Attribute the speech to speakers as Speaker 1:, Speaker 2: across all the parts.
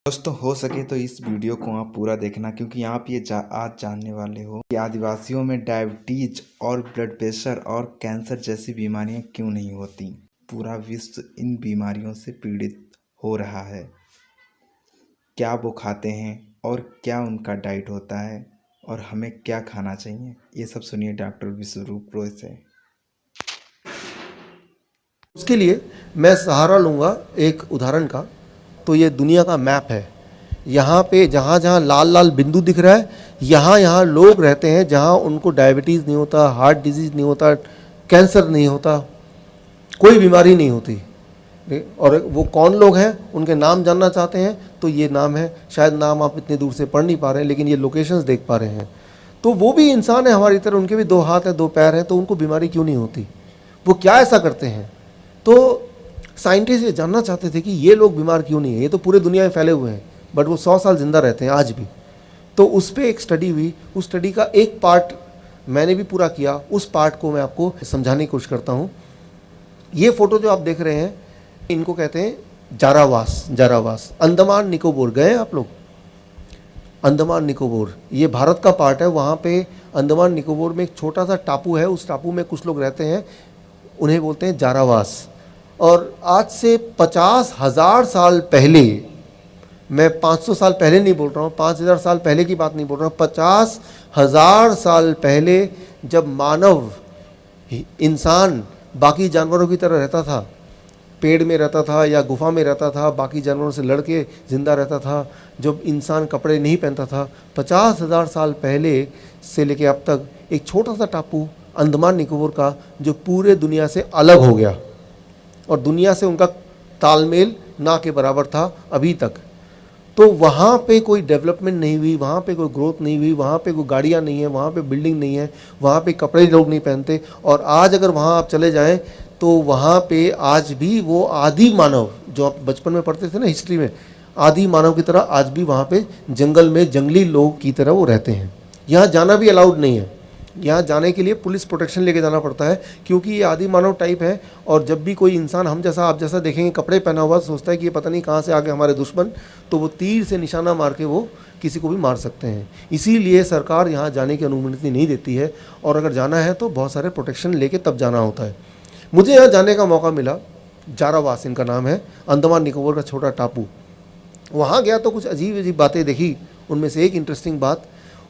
Speaker 1: दोस्तों हो सके तो इस वीडियो को आप पूरा देखना, क्योंकि आप ये आज जानने वाले हो कि आदिवासियों में डायबिटीज और ब्लड प्रेशर और कैंसर जैसी बीमारियां क्यों नहीं होती। पूरा विश्व इन बीमारियों से पीड़ित हो रहा है। क्या वो खाते हैं और क्या उनका डाइट होता है और हमें क्या खाना चाहिए, ये सब सुनिए डॉक्टर विश्वरूप रॉय से।
Speaker 2: उसके लिए मैं सहारा लूँगा एक उदाहरण का। तो ये दुनिया का मैप है। यहाँ पे जहाँ जहाँ लाल लाल बिंदु दिख रहा है, यहाँ यहाँ लोग रहते हैं जहाँ उनको डायबिटीज़ नहीं होता, हार्ट डिजीज़ नहीं होता, कैंसर नहीं होता, कोई बीमारी नहीं होती। और वो कौन लोग हैं, उनके नाम जानना चाहते हैं तो ये नाम है। शायद नाम आप इतने दूर से पढ़ नहीं पा रहे हैं, लेकिन ये लोकेशंस देख पा रहे हैं। तो वो भी इंसान है हमारी तरह, उनके भी 2 हाथ हैं, 2 पैर हैं, तो उनको बीमारी क्यों नहीं होती? वो क्या ऐसा करते हैं? तो साइंटिस्ट ये जानना चाहते थे कि ये लोग बीमार क्यों नहीं है। ये तो पूरे दुनिया में फैले हुए हैं, बट वो 100 साल जिंदा रहते हैं आज भी। तो उस पर एक स्टडी हुई। उस स्टडी का एक पार्ट मैंने भी पूरा किया। उस पार्ट को मैं आपको समझाने की कोशिश करता हूँ। ये फोटो जो आप देख रहे हैं, इनको कहते हैं जारावास। जारावास अंडमान निकोबार गए हैं आप लोग? अंडमान निकोबार ये भारत का पार्ट है। वहाँ पे अंडमान निकोबार में एक छोटा सा टापू है। उस टापू में कुछ लोग रहते हैं, उन्हें बोलते हैं जारावास। और आज से 50,000 साल पहले, मैं 500 साल पहले नहीं बोल रहा हूँ, 5,000 साल पहले की बात नहीं बोल रहा हूँ, 50,000 साल पहले जब मानव इंसान बाकी जानवरों की तरह रहता था, पेड़ में रहता था या गुफा में रहता था, बाकी जानवरों से लड़ के ज़िंदा रहता था, जब इंसान कपड़े नहीं पहनता था, 50,000 साल पहले से लेके अब तक एक छोटा सा टापू अंडमान निकोबार का, जो पूरे दुनिया से अलग हो गया और दुनिया से उनका तालमेल ना के बराबर था अभी तक। तो वहाँ पे कोई डेवलपमेंट नहीं हुई, वहाँ पे कोई ग्रोथ नहीं हुई, वहाँ पे कोई गाड़ियाँ नहीं है, वहाँ पे बिल्डिंग नहीं है, वहाँ पे कपड़े लोग नहीं पहनते। और आज अगर वहाँ आप चले जाएं तो वहाँ पे आज भी वो आदि मानव जो आप बचपन में पढ़ते थे ना हिस्ट्री में, आदि मानव की तरह आज भी वहाँ पे जंगल में जंगली लोग की तरह वो रहते हैं। यहाँ जाना भी अलाउड नहीं है। यहाँ जाने के लिए पुलिस प्रोटेक्शन लेके जाना पड़ता है, क्योंकि ये आदि मानव टाइप है। और जब भी कोई इंसान हम जैसा आप जैसा देखेंगे कपड़े पहना हुआ, सोचता है कि ये पता नहीं कहाँ से आ गए हमारे दुश्मन, तो वो तीर से निशाना मार के वो किसी को भी मार सकते हैं। इसीलिए सरकार यहाँ जाने की अनुमति नहीं देती है, और अगर जाना है तो बहुत सारे प्रोटेक्शन लेके तब जाना होता है। मुझे यहाँ जाने का मौका मिला। जारावास इनका नाम है, अंडमान निकोबार का छोटा टापू। वहाँ गया तो कुछ अजीब अजीब बातें देखी। उनमें से एक इंटरेस्टिंग बात,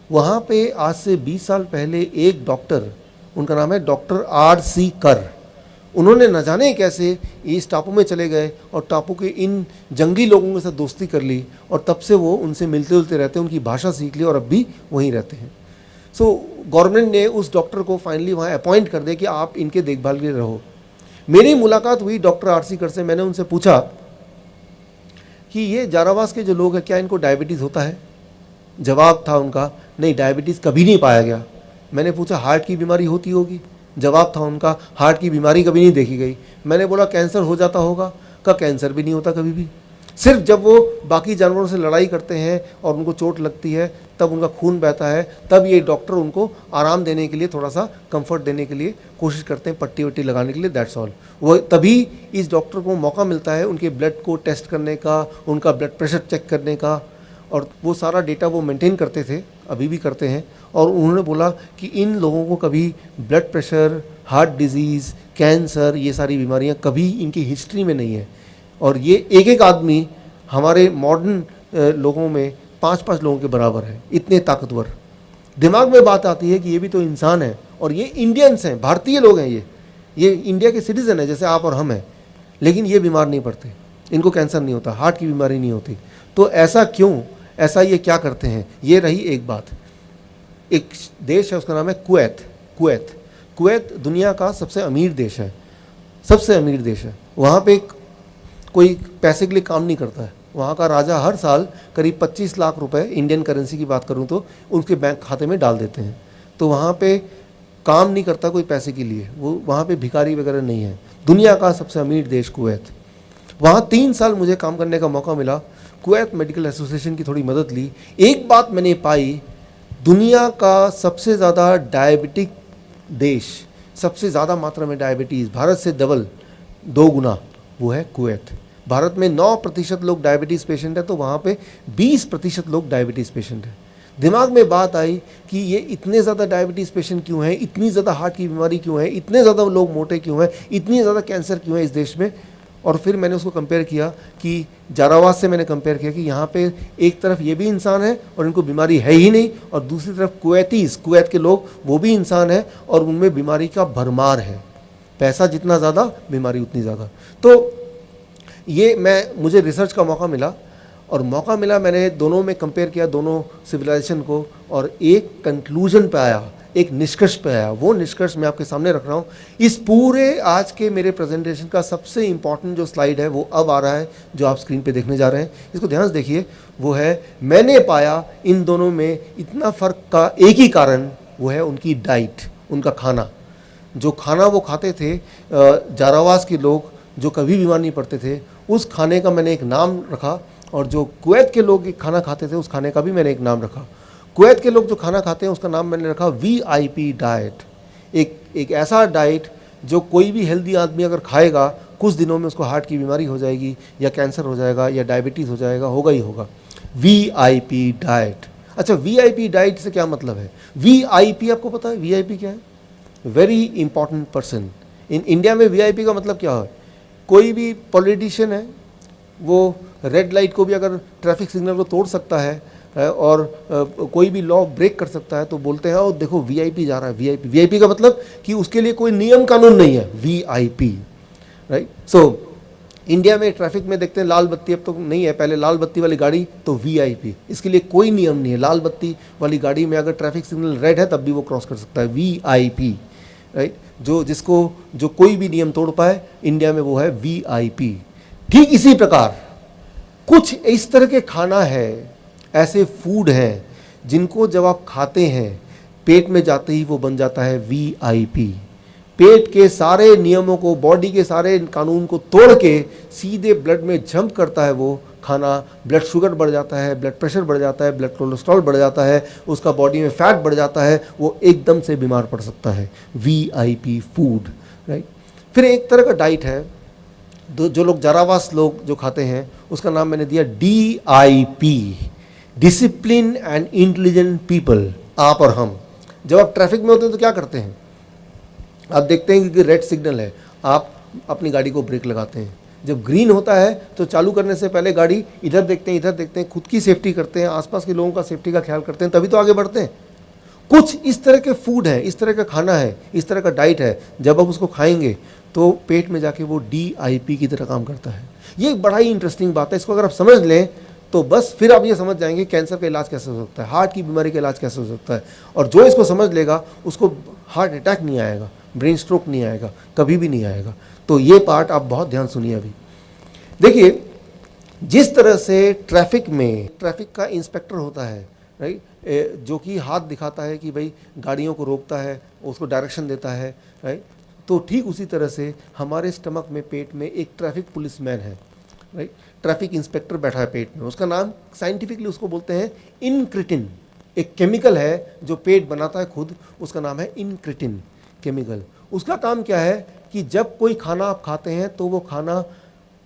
Speaker 2: वहाँ पे आज से 20 साल पहले एक डॉक्टर, उनका नाम है डॉक्टर R.C. कर, उन्होंने न जाने कैसे इस टापू में चले गए और टापू के इन जंगली लोगों के साथ दोस्ती कर ली, और तब से वो उनसे मिलते जुलते रहते हैं, उनकी भाषा सीख ली और अब भी वहीं रहते हैं। सो गवर्नमेंट ने उस डॉक्टर को फाइनली वहाँ अपॉइंट कर दिया कि आप इनके देखभाल के लिए रहो। मेरी मुलाकात हुई डॉक्टर R.C. कर से। मैंने उनसे पूछा कि ये जारावास के जो लोग हैं, क्या इनको डायबिटीज़ होता है? जवाब था उनका, नहीं, डायबिटीज़ कभी नहीं पाया गया। मैंने पूछा हार्ट की बीमारी होती होगी? जवाब था उनका, हार्ट की बीमारी कभी नहीं देखी गई। मैंने बोला कैंसर हो जाता होगा? का कैंसर भी नहीं होता कभी भी। सिर्फ जब वो बाकी जानवरों से लड़ाई करते हैं और उनको चोट लगती है, तब उनका खून बहता है, तब ये डॉक्टर उनको आराम देने के लिए, थोड़ा सा कंफर्ट देने के लिए कोशिश करते हैं, पट्टी वट्टी लगाने के लिए, दैट्स ऑल। वो तभी इस डॉक्टर को मौका मिलता है उनके ब्लड को टेस्ट करने का, उनका ब्लड प्रेशर चेक करने का, और वो सारा डेटा वो मेंटेन करते थे, अभी भी करते हैं। और उन्होंने बोला कि इन लोगों को कभी blood pressure, heart disease, cancer, ये सारी बीमारियां कभी इनकी हिस्ट्री में नहीं है। और ये एक एक आदमी हमारे मॉडर्न लोगों में 5-5 लोगों के बराबर है, इतने ताकतवर। दिमाग में बात आती है कि ये भी तो इंसान है, और ये इंडियंस हैं, भारतीय लोग हैं, ये इंडिया के सिटीज़न हैं जैसे आप और हम हैं, लेकिन ये बीमार नहीं पड़ते, इनको कैंसर नहीं होता, हार्ट की बीमारी नहीं होती। तो ऐसा क्यों? ऐसा ये क्या करते हैं? ये रही एक बात। एक देश है, उसका नाम है कुवैत। कुवैत कुवैत दुनिया का सबसे अमीर देश है, सबसे अमीर देश है। वहाँ पे कोई पैसे के लिए काम नहीं करता है। वहाँ का राजा हर साल करीब 25 लाख रुपए, इंडियन करेंसी की बात करूँ तो, उनके बैंक खाते में डाल देते हैं। तो वहाँ पे काम नहीं करता कोई पैसे के लिए, वो वहाँ पे भिखारी वगैरह नहीं है। दुनिया का सबसे अमीर देश कुवैत। वहाँ 3 साल मुझे काम करने का मौका मिला। कुवैत मेडिकल एसोसिएशन की थोड़ी मदद ली। एक बात मैंने पाई, दुनिया का सबसे ज़्यादा डायबिटिक देश, सबसे ज़्यादा मात्रा में डायबिटीज़, भारत से डबल 2 गुना, वो है कुवैत। भारत में 9% लोग डायबिटीज़ पेशेंट है, तो वहाँ पे 20% लोग डायबिटीज़ पेशेंट है। दिमाग में बात आई कि ये इतने ज़्यादा डायबिटीज़ पेशेंट क्यों हैं, इतनी ज़्यादा हार्ट की बीमारी क्यों है, इतने ज़्यादा लोग मोटे क्यों हैं, इतनी ज़्यादा कैंसर क्यों है इस देश में। और फिर मैंने उसको कंपेयर किया कि जारावाद से मैंने कंपेयर किया कि यहाँ पे एक तरफ ये भी इंसान है और इनको बीमारी है ही नहीं, और दूसरी तरफ कुवैत के लोग वो भी इंसान है और उनमें बीमारी का भरमार है। पैसा जितना ज़्यादा बीमारी उतनी ज़्यादा। तो ये मुझे रिसर्च का मौका मिला, मैंने दोनों में कंपेयर किया, दोनों सिविलाइजेशन को, और एक कंक्लूजन पे आया, एक निष्कर्ष पे आया। वो निष्कर्ष मैं आपके सामने रख रहा हूँ। इस पूरे आज के मेरे प्रेजेंटेशन का सबसे इम्पॉर्टेंट जो स्लाइड है वो अब आ रहा है, जो आप स्क्रीन पे देखने जा रहे हैं। इसको ध्यान से देखिए। वो है, मैंने पाया इन दोनों में इतना फ़र्क का एक ही कारण, वो है उनकी डाइट, उनका खाना। जो खाना वो खाते थे जारावास के लोग, जो कभी बीमार नहीं पड़ते थे, उस खाने का मैंने एक नाम रखा, और जो कुवैत के लोग खाना खाते थे उस खाने का भी मैंने एक नाम रखा। कुवैत के लोग जो खाना खाते हैं उसका नाम मैंने रखा VIP डाइट। एक ऐसा डाइट जो कोई भी हेल्दी आदमी अगर खाएगा, कुछ दिनों में उसको हार्ट की बीमारी हो जाएगी, या कैंसर हो जाएगा, या डायबिटीज़ हो जाएगा, होगा ही होगा। VIP diet. अच्छा, VIP डाइट से क्या मतलब है? VIP आपको पता है VIP क्या है? Very important person. In India में VIP का मतलब क्या है? कोई भी पॉलिटिशियन है, वो रेड लाइट को भी अगर ट्रैफिक सिग्नल को तोड़ सकता है और कोई भी लॉ ब्रेक कर सकता है, तो बोलते हैं ओ देखो VIP जा रहा है। VIP का मतलब कि उसके लिए कोई नियम कानून नहीं है, VIP, राइट। सो इंडिया में ट्रैफिक में देखते हैं लाल बत्ती अब तो नहीं है, पहले लाल बत्ती वाली गाड़ी तो VIP, इसके लिए कोई नियम नहीं है। लाल बत्ती वाली गाड़ी में अगर ट्रैफिक सिग्नल रेड है तब भी वो क्रॉस कर सकता है, VIP, राइट। जो कोई भी नियम तोड़ पाए इंडिया में वो है VIP। ठीक इसी प्रकार कुछ इस तरह के खाना है, ऐसे फूड हैं जिनको जब आप खाते हैं पेट में जाते ही वो बन जाता है VIP। पेट के सारे नियमों को, बॉडी के सारे कानून को तोड़ के सीधे ब्लड में जंप करता है वो खाना। ब्लड शुगर बढ़ जाता है, ब्लड प्रेशर बढ़ जाता है, ब्लड कोलेस्ट्रॉल बढ़ जाता है, उसका बॉडी में फैट बढ़ जाता है, वो एकदम से बीमार पड़ सकता है। VIP food, right. फिर एक तरह का डाइट है जो लोग जारावास लोग जो खाते हैं, उसका नाम मैंने दिया DIP, discipline and intelligent people. आप और हम जब आप ट्रैफिक में होते हैं तो क्या करते हैं? आप देखते हैं कि रेड सिग्नल है, आप अपनी गाड़ी को ब्रेक लगाते हैं। जब ग्रीन होता है तो चालू करने से पहले गाड़ी इधर देखते हैं, खुद की सेफ्टी करते हैं, आसपास के लोगों का सेफ्टी का ख्याल करते हैं, तभी तो आगे बढ़ते हैं। कुछ इस तरह के फूड है, इस तरह का खाना है, इस तरह का डाइट है, जब आप उसको खाएंगे तो पेट में जाके वो DIP की तरह काम करता है। ये एक बड़ा ही इंटरेस्टिंग बात है। इसको अगर आप समझ लें तो बस फिर आप ये समझ जाएंगे कैंसर का इलाज कैसे हो सकता है, हार्ट की बीमारी का इलाज कैसे हो सकता है। और जो इसको समझ लेगा उसको हार्ट अटैक नहीं आएगा, ब्रेन स्ट्रोक नहीं आएगा, कभी भी नहीं आएगा। तो ये पार्ट आप बहुत ध्यान सुनिए। अभी देखिए, जिस तरह से ट्रैफिक का इंस्पेक्टर होता है, राइट, जो कि हाथ दिखाता है कि भाई गाड़ियों को रोकता है, उसको डायरेक्शन देता है, राइट। तो ठीक उसी तरह से हमारे स्टमक में, पेट में एक ट्रैफिक पुलिसमैन है, राइट। ट्रैफिक इंस्पेक्टर बैठा है पेट में। उसका नाम साइंटिफिकली उसको बोलते हैं इनक्रिटिन। एक केमिकल है जो पेट बनाता है खुद, उसका नाम है इनक्रिटिन केमिकल। उसका काम क्या है कि जब कोई खाना आप खाते हैं तो वो खाना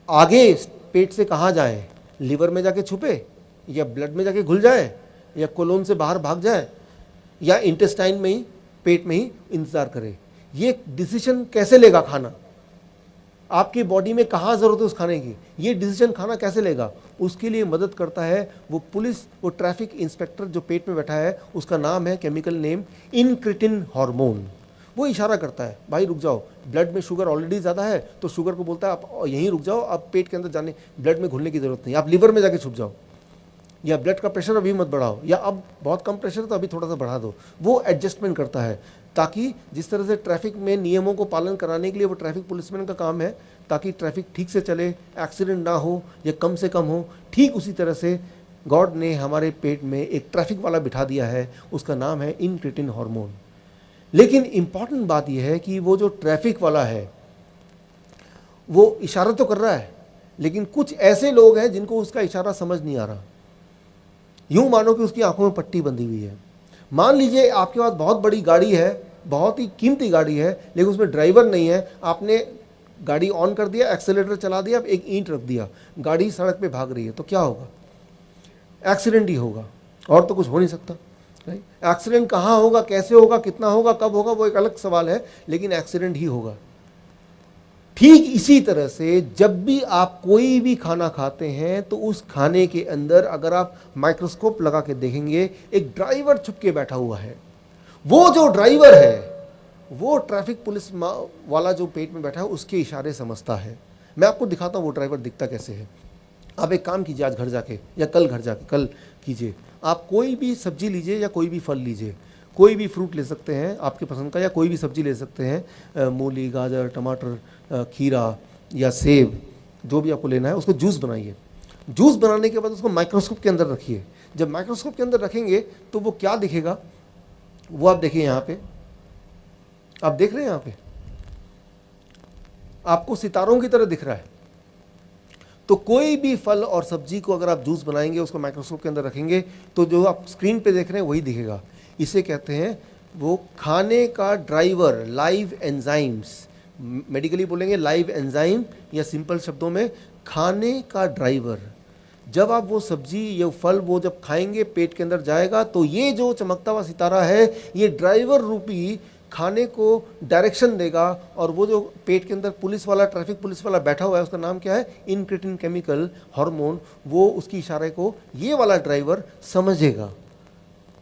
Speaker 2: आगे पेट से कहाँ जाए, लिवर में जाके छुपे, या ब्लड में जाके घुल जाए, या कोलोन से बाहर भाग जाए, या इंटेस्टाइन में ही, पेट में ही इंतज़ार करे। ये डिसीजन कैसे लेगा खाना, आपकी बॉडी में कहाँ ज़रूरत है उस खाने की, ये डिसीजन खाना कैसे लेगा, उसके लिए मदद करता है वो पुलिस, वो ट्रैफिक इंस्पेक्टर जो पेट में बैठा है। उसका नाम है, केमिकल नेम, इनक्रिटिन हार्मोन। वो इशारा करता है, भाई रुक जाओ, ब्लड में शुगर ऑलरेडी ज़्यादा है, तो शुगर को बोलता है आप यहीं रुक जाओ, अब पेट के अंदर जाने, ब्लड में घुलने की ज़रूरत नहीं, आप लिवर में जाके छुप जाओ, या ब्लड का प्रेशर अभी मत बढ़ाओ, या अब बहुत कम प्रेशर तो अभी थोड़ा सा बढ़ा दो। वो एडजस्टमेंट करता है, ताकि जिस तरह से ट्रैफिक में नियमों को पालन कराने के लिए वो ट्रैफिक पुलिसमैन का काम है, ताकि ट्रैफिक ठीक से चले, एक्सीडेंट ना हो या कम से कम हो, ठीक उसी तरह से गॉड ने हमारे पेट में एक ट्रैफिक वाला बिठा दिया है, उसका नाम है इनक्रिटिन हार्मोन। लेकिन इम्पॉर्टेंट बात यह है कि वो जो ट्रैफिक वाला है वो इशारा तो कर रहा है, लेकिन कुछ ऐसे लोग हैं जिनको उसका इशारा समझ नहीं आ रहा। यूं मानो कि उसकी आंखों में पट्टी बंधी हुई है। मान लीजिए आपके पास बहुत बड़ी गाड़ी है, बहुत ही कीमती गाड़ी है, लेकिन उसमें ड्राइवर नहीं है, आपने गाड़ी ऑन कर दिया, एक्सेलेरेटर चला दिया, अब एक ईंट रख दिया, गाड़ी सड़क पे भाग रही है, तो क्या होगा? एक्सीडेंट ही होगा, और तो कुछ हो नहीं सकता। एक्सीडेंट कहाँ होगा, कैसे होगा, कितना होगा, कब होगा, वो एक अलग सवाल है, लेकिन एक्सीडेंट ही होगा। ठीक इसी तरह से जब भी आप कोई भी खाना खाते हैं तो उस खाने के अंदर अगर आप माइक्रोस्कोप लगा के देखेंगे, एक ड्राइवर छुप के बैठा हुआ है। वो जो ड्राइवर है वो ट्रैफिक पुलिस वाला जो पेट में बैठा है उसके इशारे समझता है। मैं आपको दिखाता हूँ वो ड्राइवर दिखता कैसे है। आप एक काम कीजिए, आज घर जाके या कल घर जाके, कल कीजिए, आप कोई भी सब्जी लीजिए या कोई भी फल लीजिए, कोई भी फ्रूट ले सकते हैं आपके पसंद का, या कोई भी सब्जी ले सकते हैं, मूली, गाजर, टमाटर, खीरा या सेब, जो भी आपको लेना है, उसको जूस बनाइए। जूस बनाने के बाद उसको माइक्रोस्कोप के अंदर रखिए। जब माइक्रोस्कोप के अंदर रखेंगे तो वो क्या दिखेगा, वो आप देखिए, यहाँ पे आप देख रहे हैं, यहाँ पे आपको सितारों की तरह दिख रहा है। तो कोई भी फल और सब्जी को अगर आप जूस बनाएंगे, उसको माइक्रोस्कोप के अंदर रखेंगे, तो जो आप स्क्रीन पे देख रहे हैं वही दिखेगा। इसे कहते हैं वो खाने का ड्राइवर, लाइव एंजाइम्स। मेडिकली बोलेंगे लाइव एंजाइम, या सिंपल शब्दों में खाने का ड्राइवर। जब आप वो सब्जी या फल वो जब खाएंगे, पेट के अंदर जाएगा, तो ये जो चमकता हुआ सितारा है, ये ड्राइवर रूपी खाने को डायरेक्शन देगा। और वो जो पेट के अंदर पुलिस वाला, ट्रैफिक पुलिस वाला बैठा हुआ है, उसका नाम क्या है, इनक्रेटिन केमिकल हार्मोन, वो उसकी इशारे को ये वाला ड्राइवर समझेगा।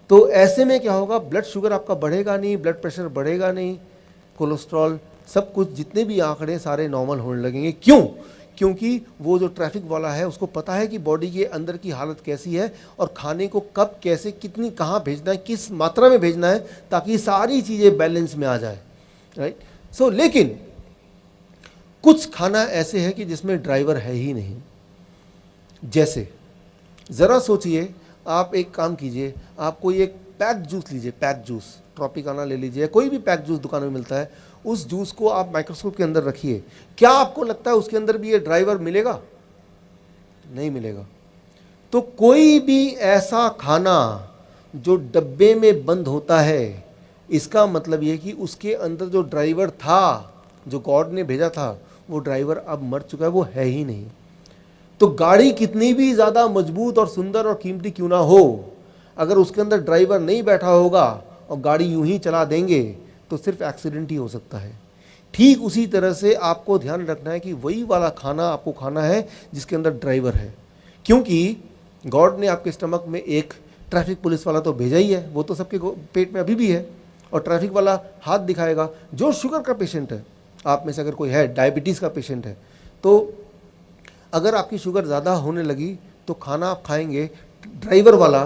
Speaker 2: तो ऐसे में क्या होगा, ब्लड शुगर आपका बढ़ेगा नहीं, ब्लड प्रेशर बढ़ेगा नहीं, कोलेस्ट्रॉल, सब कुछ जितने भी आंकड़े सारे नॉर्मल होने लगेंगे। क्यों? क्योंकि वो जो ट्रैफिक वाला है उसको पता है कि बॉडी के अंदर की हालत कैसी है और खाने को कब, कैसे, कितनी, कहाँ भेजना है, किस मात्रा में भेजना है, ताकि सारी चीज़ें बैलेंस में आ जाए, राइट। सो लेकिन कुछ खाना ऐसे है कि जिसमें ड्राइवर है ही नहीं। जैसे ज़रा सोचिए, आप एक काम कीजिए, आप कोई एक पैक जूस लीजिए, पैक जूस, ट्रॉपिकाना ले लीजिए, कोई भी पैक जूस दुकान में मिलता है, उस जूस को आप माइक्रोस्कोप के अंदर रखिए। क्या आपको लगता है उसके अंदर भी ये ड्राइवर मिलेगा? नहीं मिलेगा। तो कोई भी ऐसा खाना जो डब्बे में बंद होता है, इसका मतलब ये कि उसके अंदर जो ड्राइवर था, जो गॉड ने भेजा था, वो ड्राइवर अब मर चुका है, वो है ही नहीं। तो गाड़ी कितनी भी ज़्यादा मजबूत और सुंदर और कीमती क्यों ना हो, अगर उसके अंदर ड्राइवर नहीं बैठा होगा और गाड़ी यूं ही चला देंगे, तो सिर्फ एक्सीडेंट ही हो सकता है। ठीक उसी तरह से आपको ध्यान रखना है कि वही वाला खाना आपको खाना है जिसके अंदर ड्राइवर है। क्योंकि गॉड ने आपके स्टमक में एक ट्रैफिक पुलिस वाला तो भेजा ही है, वो तो सबके पेट में अभी भी है, और ट्रैफिक वाला हाथ दिखाएगा। जो शुगर का पेशेंट है, आप में से अगर कोई है, डायबिटीज़ का पेशेंट है, तो अगर आपकी शुगर ज़्यादा होने लगी तो खाना आप खाएंगे ड्राइवर वाला,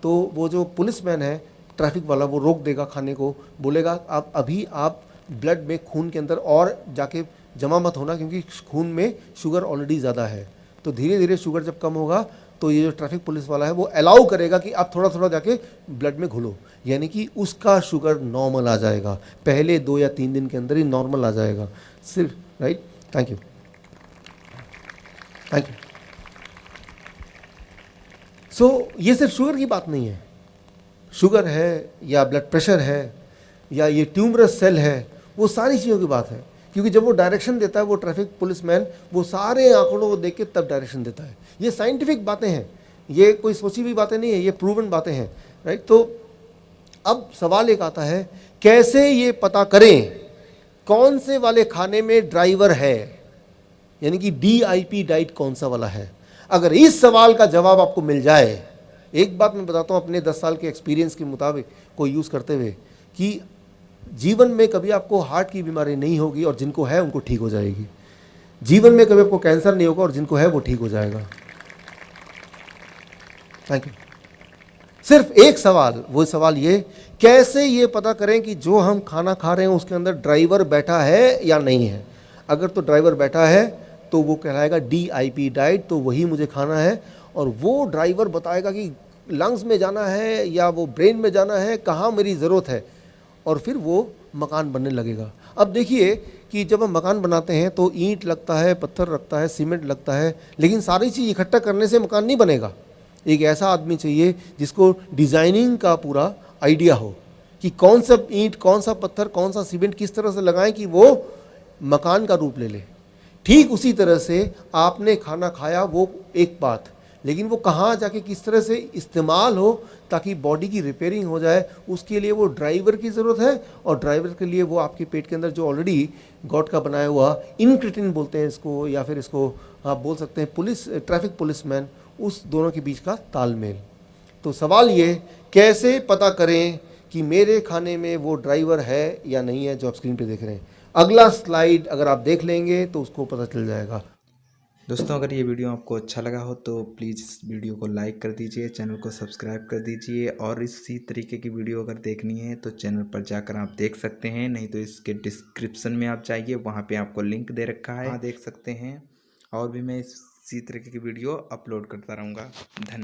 Speaker 2: तो वो जो पुलिसमैन है, ट्रैफिक वाला, वो रोक देगा खाने को, बोलेगा आप अभी आप ब्लड में, खून के अंदर और जाके जमा मत होना, क्योंकि खून में शुगर ऑलरेडी ज़्यादा है। तो धीरे धीरे शुगर जब कम होगा तो ये जो ट्रैफिक पुलिस वाला है वो अलाउ करेगा कि आप थोड़ा थोड़ा जाके ब्लड में घुलो, यानी कि उसका शुगर नॉर्मल आ जाएगा, पहले 2 या 3 दिन के अंदर ही नॉर्मल आ जाएगा सिर्फ, right. Thank you, thank you. So ये सिर्फ शुगर की बात नहीं है, शुगर है या ब्लड प्रेशर है या ये ट्यूमरस सेल है, वो सारी चीज़ों की बात है। क्योंकि जब वो डायरेक्शन देता है, वो ट्रैफिक पुलिसमैन, वो सारे आंकड़ों को देख के तब डायरेक्शन देता है। ये साइंटिफिक बातें हैं, ये कोई सोची हुई बातें नहीं है, ये प्रूवन बातें हैं, राइट। तो अब सवाल एक आता है, कैसे ये पता करें कौन से वाले खाने में ड्राइवर है, यानी कि DIP डाइट कौन सा वाला है। अगर इस सवाल का जवाब आपको मिल जाए, एक बात मैं बताता हूँ अपने 10 साल के एक्सपीरियंस के मुताबिक को यूज़ करते हुए, कि जीवन में कभी आपको हार्ट की बीमारी नहीं होगी और जिनको है उनको ठीक हो जाएगी। जीवन में कभी आपको कैंसर नहीं होगा और जिनको है वो ठीक हो जाएगा। Thank you. सिर्फ एक सवाल, वो सवाल ये, कैसे ये पता करें कि जो हम खाना खा रहे हैं उसके अंदर ड्राइवर बैठा है या नहीं है। अगर तो ड्राइवर बैठा है तो वो कहलाएगा DIP डाइट, तो वही मुझे खाना है, और वो ड्राइवर बताएगा कि लंग्स में जाना है या वो ब्रेन में जाना है, कहाँ मेरी ज़रूरत है, और फिर वो मकान बनने लगेगा। अब देखिए कि जब हम मकान बनाते हैं तो ईंट लगता है, पत्थर लगता है, सीमेंट लगता है, लेकिन सारी चीज़ इकट्ठा करने से मकान नहीं बनेगा। एक ऐसा आदमी चाहिए जिसको डिज़ाइनिंग का पूरा आइडिया हो कि कौन सा ईंट, कौन सा पत्थर, कौन सा सीमेंट किस तरह से लगाएं कि वो मकान का रूप ले ले। ठीक उसी तरह से आपने खाना खाया वो एक बात, लेकिन वो कहाँ जाके किस तरह से इस्तेमाल हो ताकि बॉडी की रिपेयरिंग हो जाए, उसके लिए वो ड्राइवर की ज़रूरत है। और ड्राइवर के लिए वो आपके पेट के अंदर जो ऑलरेडी गॉड का बनाया हुआ इनक्रेटिन बोलते हैं इसको, या फिर इसको आप बोल सकते हैं पुलिस, ट्रैफिक पुलिसमैन, उस दोनों के बीच का तालमेल। तो सवाल ये, कैसे पता करें कि मेरे खाने में वो ड्राइवर है या नहीं है जो आप स्क्रीन पे देख रहे हैं। अगला स्लाइड अगर आप देख लेंगे तो उसको पता चल जाएगा।
Speaker 1: दोस्तों, अगर ये वीडियो आपको अच्छा लगा हो तो प्लीज़ इस वीडियो को लाइक कर दीजिए, चैनल को सब्सक्राइब कर दीजिए, और इसी तरीके की वीडियो अगर देखनी है तो चैनल पर जाकर आप देख सकते हैं, नहीं तो इसके डिस्क्रिप्शन में आप जाइए, वहाँ पे आपको लिंक दे रखा है, वहाँ देख सकते हैं। और भी मैं इसी तरीके की वीडियो अपलोड करता रहूँगा। धन्यवाद।